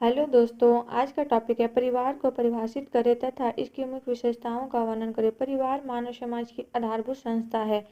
Hello दोस्तों, आज का टॉपिक है परिवार को परिभाषित करें तथा इसकी मुख्य विशेषताओं का वर्णन करें। परिवार मानव समाज की आधारभूत संस्था है।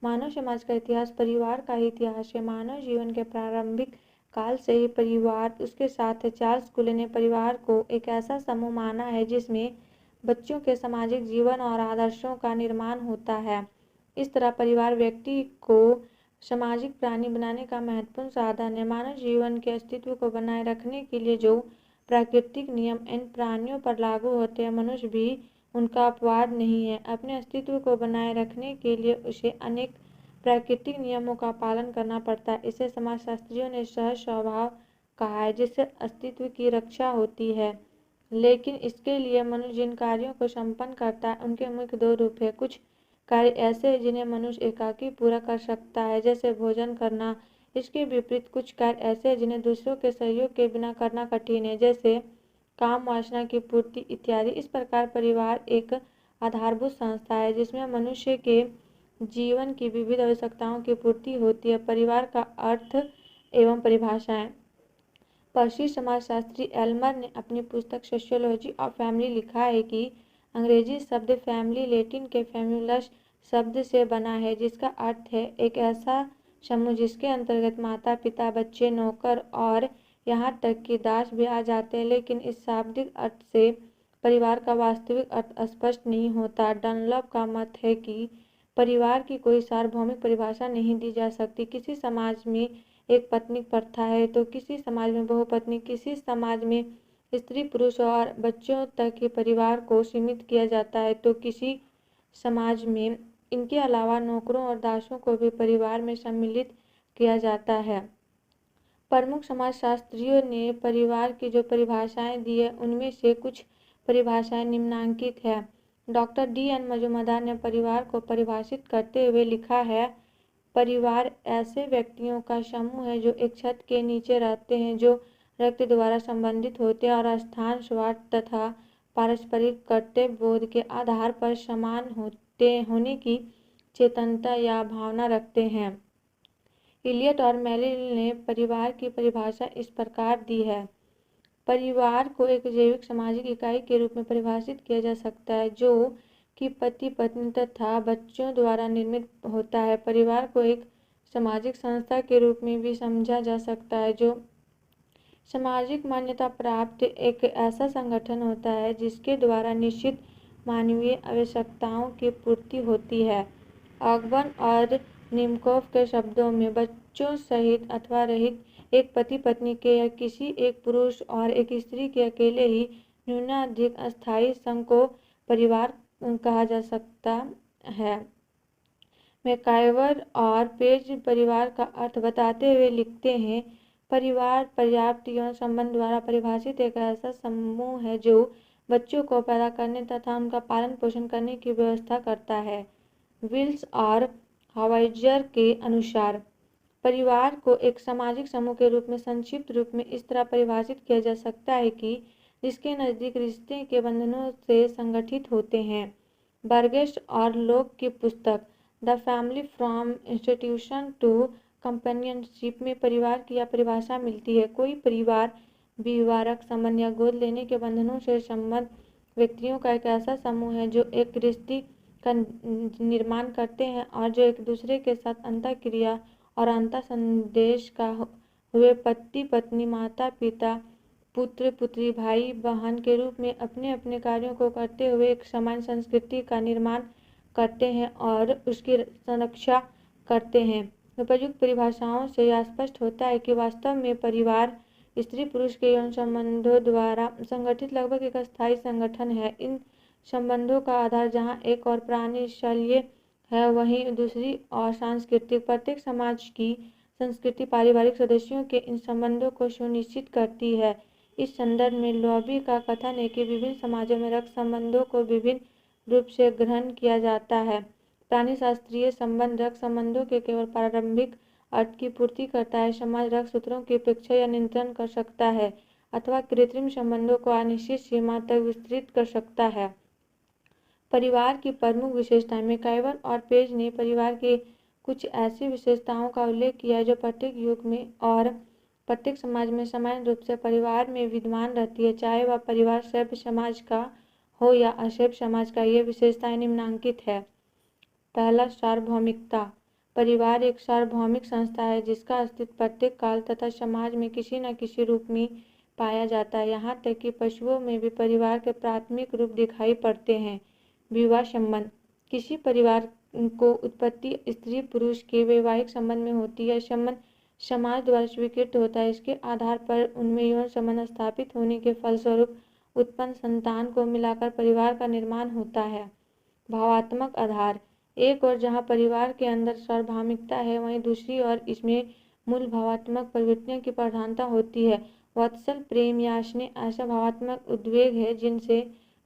मानव समाज का इतिहास परिवार का ही इतिहास है। मानव जीवन के प्रारंभिक काल से ही परिवार उसके साथ है। चार्ल्स कुले ने परिवार को एक ऐसा समूह माना है जिसमें बच्चों के सामाजिक जीवन और आदर्शों का निर्माण होता है। इस तरह परिवार व्यक्ति को सामाजिक प्राणी बनाने का महत्वपूर्ण साधन है। मानव जीवन के अस्तित्व को बनाए रखने के लिए जो प्राकृतिक नियम इन प्राणियों पर लागू होते हैं, मनुष्य भी उनका अपवाद नहीं है। अपने अस्तित्व को बनाए रखने के लिए उसे अनेक प्राकृतिक नियमों का पालन करना पड़ता है। इसे समाजशास्त्रियों ने सहज स्वभाव कहा है, जिससे अस्तित्व की रक्षा होती है। लेकिन इसके लिए मनुष्य जिन कार्यों को संपन्न करता है उनके मुख्य दो रूप है। कुछ कार्य ऐसे हैं जिन्हें मनुष्य एकाकी पूरा कर सकता है, जैसे भोजन करना। इसके विपरीत कुछ कार्य ऐसे हैं जिन्हें दूसरों के सहयोग के बिना करना कठिन है, जैसे काम वासना की पूर्ति इत्यादि। इस प्रकार परिवार एक आधारभूत संस्था है जिसमें मनुष्य के जीवन की विविध आवश्यकताओं की पूर्ति होती है। परिवार का अर्थ एवं परिभाषाएं। पश्चिमी समाजशास्त्री एल्मर ने अपनी पुस्तक सोशियोलॉजी ऑफ फैमिली लिखा है कि अंग्रेजी शब्द फैमिली लैटिन के फैम्युलस शब्द से बना है, जिसका अर्थ है एक ऐसा समूह जिसके अंतर्गत माता पिता, बच्चे, नौकर और यहाँ तक कि दास भी आ जाते हैं। लेकिन इस शाब्दिक अर्थ से परिवार का वास्तविक अर्थ स्पष्ट नहीं होता। डनलॉप का मत है कि परिवार की कोई सार्वभौमिक परिभाषा नहीं दी जा सकती। किसी समाज में एक पत्निक प्रथा है तो किसी समाज में बहुपत्नी, किसी समाज में स्त्री पुरुष और बच्चों तक ही परिवार को सीमित किया जाता है तो किसी समाज में इनके अलावा नौकरों और दासों को भी परिवार में सम्मिलित किया जाता है। प्रमुख समाजशास्त्रियों ने परिवार की जो परिभाषाएं दी है उनमें से कुछ परिभाषाएं निम्नांकित है। Doctor D.N. मजूमदार ने परिवार को परिभाषित करते हुए लिखा है, परिवार ऐसे व्यक्तियों का समूह है जो एक छत के नीचे रहते हैं, जो रक्त द्वारा संबंधित होते हैं और स्थान, स्वार्थ तथा पारस्परिक कर्तव्य बोध के आधार पर समान होने की चेतनता या भावना रखते हैं। इलियट और मेरिल ने परिवार की परिभाषा इस प्रकार दी है, परिवार को एक जैविक सामाजिक इकाई के रूप में परिभाषित किया जा सकता है जो कि पति पत्नी तथा बच्चों द्वारा निर्मित होता है। परिवार को एक सामाजिक संस्था के रूप में भी समझा जा सकता है जो सामाजिक मान्यता प्राप्त एक ऐसा संगठन होता है जिसके द्वारा निश्चित मानवीय आवश्यकताओं की पूर्ति होती है। ऑगबर्न और निमकोव के शब्दों में बच्चों सहित अथवा रहित एक पति पत्नी के या किसी एक पुरुष और एक स्त्री के अकेले ही न्यूनाधिक अस्थायी संघ को परिवार कहा जा सकता है। मैकाइवर और पेज परिवार का अर्थ बताते हुए लिखते हैं, परिवार पर्याप्त यौन संबंध द्वारा परिभाषित एक ऐसा समूह है जो बच्चों को पैदा करने तथा उनका पालन पोषण करने की व्यवस्था करता है। विल्स और हावाइजर के अनुसार परिवार को एक सामाजिक समूह के रूप में संक्षिप्त रूप में इस तरह परिभाषित किया जा सकता है कि जिसके नज़दीक रिश्ते के बंधनों से संगठित होते हैं। बर्गेस और लोक की पुस्तक the family from institution to companionship में परिवार की यह परिभाषा मिलती है, कोई परिवार विवाहक संबंध या गोद लेने के बंधनों से संबद्ध व्यक्तियों का एक ऐसा समूह है जो एक रिश्ते का निर्माण करते हैं और जो एक दूसरे के साथ अंतःक्रिया और अंतर संदेश का हुए पति पत्नी, माता पिता, पुत्र पुत्री, भाई बहन के रूप में अपने अपने कार्यों को करते हुए एक समान संस्कृति का निर्माण करते हैं और उसकी संरक्षा करते हैं। उपयुक्त परिभाषाओं से यह स्पष्ट होता है कि वास्तव में परिवार स्त्री पुरुष के यौन संबंधों द्वारा संगठित लगभग एक अस्थायी संगठन है। इन संबंधों का आधार जहाँ एक और प्राणी शल्य है वहीं दूसरी और सांस्कृतिक। प्रत्येक समाज की संस्कृति पारिवारिक सदस्यों के इन संबंधों को सुनिश्चित करती है। इस संदर्भ में लॉबी का कथन है कि विभिन्न समाजों में रक्त संबंधों को विभिन्न रूप से ग्रहण किया जाता है। प्राणीशास्त्रीय संबंध रक्त संबंधों के केवल प्रारंभिक अर्थ की पूर्ति करता है। समाज रक्त सूत्रों की उपेक्षा या नियंत्रण कर सकता है अथवा कृत्रिम संबंधों को अनिश्चित सीमा तक विस्तृत कर सकता है। परिवार की प्रमुख विशेषताएं। मैकाइवर और पेज ने परिवार के कुछ ऐसी विशेषताओं का उल्लेख किया जो प्रत्येक युग में और प्रत्येक समाज में सामान्य रूप से परिवार में विद्यमान रहती है, चाहे वह परिवार सभ्य समाज का हो या असभ्य समाज का। ये विशेषताएं निम्नलिखित है। पहला, सार्वभौमिकता। परिवार एक सार्वभौमिक संस्था है जिसका अस्तित्व प्रत्येक काल तथा समाज में किसी न किसी रूप में पाया जाता है। यहाँ तक कि पशुओं में भी परिवार के प्राथमिक रूप दिखाई पड़ते हैं। विवाह संबंध। किसी परिवार को उत्पत्ति स्त्री पुरुष के वैवाहिक संबंध में होती है। संबंध समाज द्वारा स्वीकृत होता है। इसके आधार पर उनमें यौन संबंध स्थापित होने के फलस्वरूप उत्पन्न संतान को मिलाकर परिवार का निर्माण होता है। भावात्मक आधार। एक ओर जहाँ परिवार के अंदर सार्वभौमिकता है, वहीं दूसरी ओर इसमें मूल भावात्मक प्रवृत्तियों की प्रधानता होती है। वात्सल, प्रेम या स्नेह ऐसा भावात्मक उद्वेग है जिनसे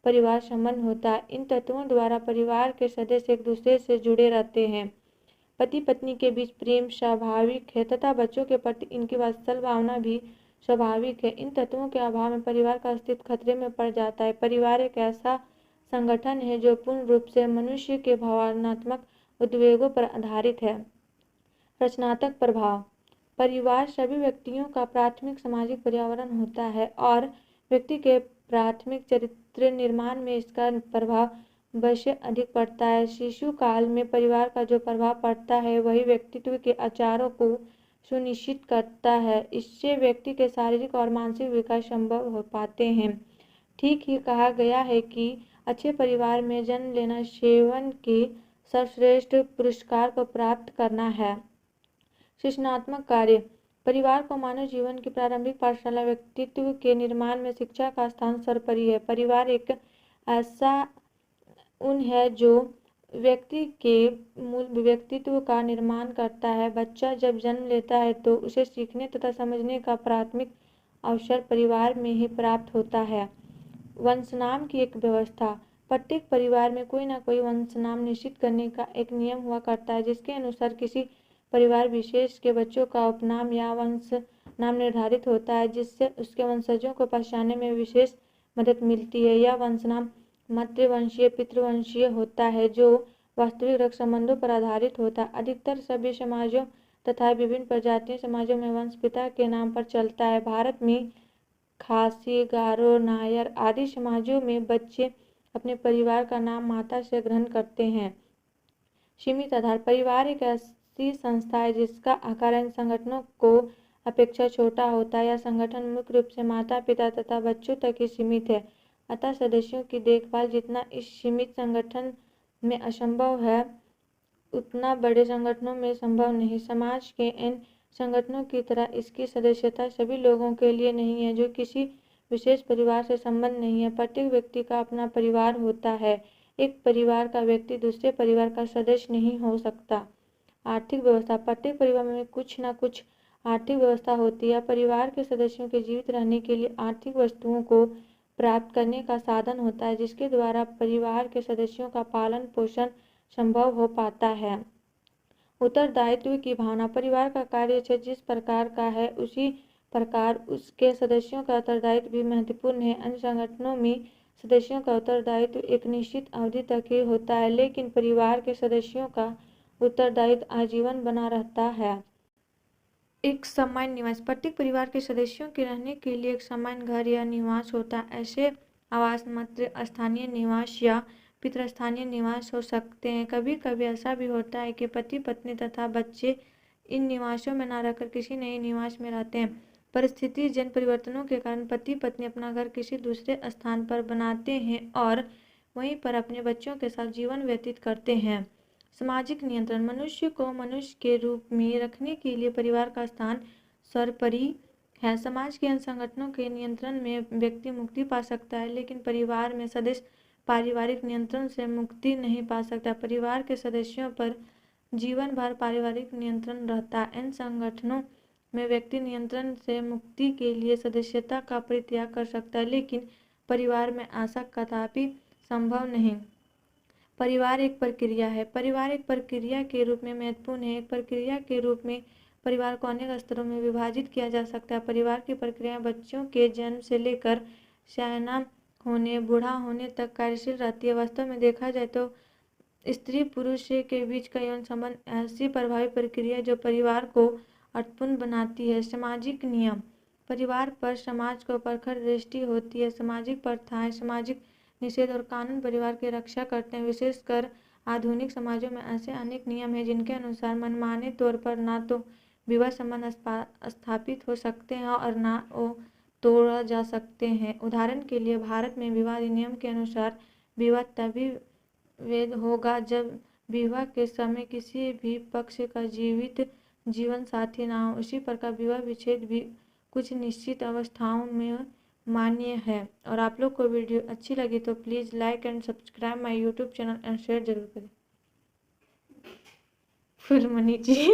परिवार संबंध होता है। इन तत्वों द्वारा परिवार के सदस्य एक दूसरे से जुड़े रहते हैं। पति पत्नी के बीच प्रेम स्वाभाविक है तथा बच्चों के प्रति इनकी वात्सल भावना भी स्वाभाविक है। इन तत्वों के अभाव में परिवार का अस्तित्व खतरे में पड़ जाता है। परिवार एक ऐसा संगठन है जो पूर्ण रूप से मनुष्य के भावनात्मक उद्वेगों पर आधारित है। रचनात्मक प्रभाव। परिवार सभी व्यक्तियों का प्राथमिक सामाजिक पर्यावरण होता है और व्यक्ति के प्राथमिक चरित्र निर्माण में इसका प्रभाव अवश्य अधिक पड़ता है। शिशु काल में परिवार का जो प्रभाव पड़ता है वही व्यक्तित्व के आचारों को सुनिश्चित करता है। इससे व्यक्ति के शारीरिक और मानसिक विकास संभव हो पाते हैं। ठीक ही कहा गया है कि अच्छे परिवार में जन्म लेना जीवन के सर्वश्रेष्ठ पुरस्कार को प्राप्त करना है। शिक्षणात्मक कार्य। परिवार को मानव जीवन की प्रारंभिक पाठशाला व्यक्तित्व के निर्माण में शिक्षा का स्थान सर्वोपरि है। परिवार एक ऐसा है जो व्यक्ति के मूल व्यक्तित्व का निर्माण करता है। बच्चा जब जन्म लेता है तो उसे सीखने तथा समझने का प्राथमिक अवसर परिवार में ही प्राप्त होता है। वंशनाम की एक व्यवस्था। प्रत्येक परिवार में कोई न कोई वंशनाम निश्चित करने का एक नियम हुआ करता है, जिसके अनुसार किसी परिवार विशेष के बच्चों का उपनाम या वंश नाम निर्धारित होता है, जिससे उसके वंशजों को पहचानने में विशेष मदद मिलती है। यह वंशनाम मातृवंशीय पितृवंशीय होता है, जो वास्तविक रक्त संबंधों पर आधारित होता है। अधिकतर सभ्य समाजों तथा विभिन्न प्रजातीय समाजों में वंश पिता के नाम पर चलता है। भारत में खासी, गारो, नायर आदि समाजों में बच्चे अपने परिवार का नाम माता से ग्रहण करते हैं। सीमित आधार। परिवार एक ऐसी संस्था है जिसका आकार इन संगठनों को अपेक्षा छोटा होता है। यह संगठन मुख्य रूप से माता पिता तथा बच्चों तक ही सीमित है, अतः सदस्यों की देखभाल जितना इस सीमित संगठन में असंभव है उतना बड़े संगठनों में संभव नहीं। समाज के इन संगठनों की तरह इसकी सदस्यता सभी लोगों के लिए नहीं है जो किसी विशेष परिवार से संबंध नहीं है। प्रत्येक व्यक्ति का अपना परिवार होता है। एक परिवार का व्यक्ति दूसरे परिवार का सदस्य नहीं हो सकता। आर्थिक व्यवस्था। प्रत्येक परिवार में कुछ न कुछ आर्थिक व्यवस्था होती है। परिवार के सदस्यों के जीवित रहने के लिए आर्थिक वस्तुओं को प्राप्त करने का साधन होता है, जिसके द्वारा परिवार के सदस्यों का पालन पोषण संभव हो पाता है। उत्तरदायित्व की भावना। परिवार का कार्य क्षेत्र जिस प्रकार का है उसी प्रकार उसके सदस्यों का उत्तरदायित्व भी महत्वपूर्ण है। अन्य संगठनों में सदस्यों का उत्तरदायित्व एक निश्चित अवधि तक ही होता है, लेकिन परिवार के सदस्यों का उत्तरदायित्व आजीवन बना रहता है। एक सामान्य निवास। प्रत्येक परिवार के सदस्यों के रहने के लिए एक सामान्य घर या निवास होता है। ऐसे आवास मात्र स्थानीय निवास या पितृस्थानीय निवास हो सकते हैं। कभी कभी ऐसा भी होता है कि पति पत्नी तथा बच्चे इन निवासों में न रहकर किसी नए निवास में रहते हैं। परिस्थिति जन परिवर्तनों के कारण पति पत्नी अपना घर किसी दूसरे स्थान पर बनाते हैं और वहीं पर अपने बच्चों के साथ जीवन व्यतीत करते हैं। सामाजिक नियंत्रण। मनुष्य को मनुष्य के रूप में रखने के लिए परिवार का स्थान सर्वोपरि है। समाज के इन संगठनों के नियंत्रण में व्यक्ति मुक्ति पा सकता है, लेकिन परिवार में सदस्य पारिवारिक नियंत्रण से मुक्ति नहीं पा सकता। परिवार के सदस्यों पर जीवन भर पारिवारिक नियंत्रण रहता है। इन संगठनों में व्यक्ति नियंत्रण से मुक्ति के लिए सदस्यता का परित्याग कर सकता है, लेकिन परिवार में ऐसा कदापि संभव नहीं। परिवार एक प्रक्रिया है। परिवार एक प्रक्रिया के रूप में महत्वपूर्ण है। एक प्रक्रिया के रूप में परिवार को अनेक स्तरों में विभाजित किया जा सकता है। परिवार की प्रक्रिया बच्चों के जन्म से लेकर सयाना होने, बूढ़ा होने तक कार्यशील रहती है। वास्तव में देखा जाए तो स्त्री पुरुष के बीच का यौन संबंध ऐसी प्रभावी प्रक्रिया जो परिवार को अर्थपूर्ण बनाती है। सामाजिक नियम। परिवार पर समाज को प्रखर दृष्टि होती है। सामाजिक प्रथाएं, सामाजिक निषेध और कानून परिवार की रक्षा करते हैं। विशेषकर आधुनिक समाजों में ऐसे अनेक नियम हैं जिनके अनुसार मनमाने तौर पर ना तो विवाह संबंध स्थापित हो सकते हैं और ना वो तोड़ा जा सकते हैं। उदाहरण के लिए भारत में विवाह अधिनियम के अनुसार विवाह तभी वैध होगा जब विवाह के समय किसी भी पक्ष का जीवित जीवन साथी ना हो। इसी प्रकार विवाह विच्छेद भी कुछ निश्चित अवस्थाओं में मान्य है। और आप लोग को वीडियो अच्छी लगी तो please like and subscribe my YouTube channel and share जरूर करें। फुलमणि जी।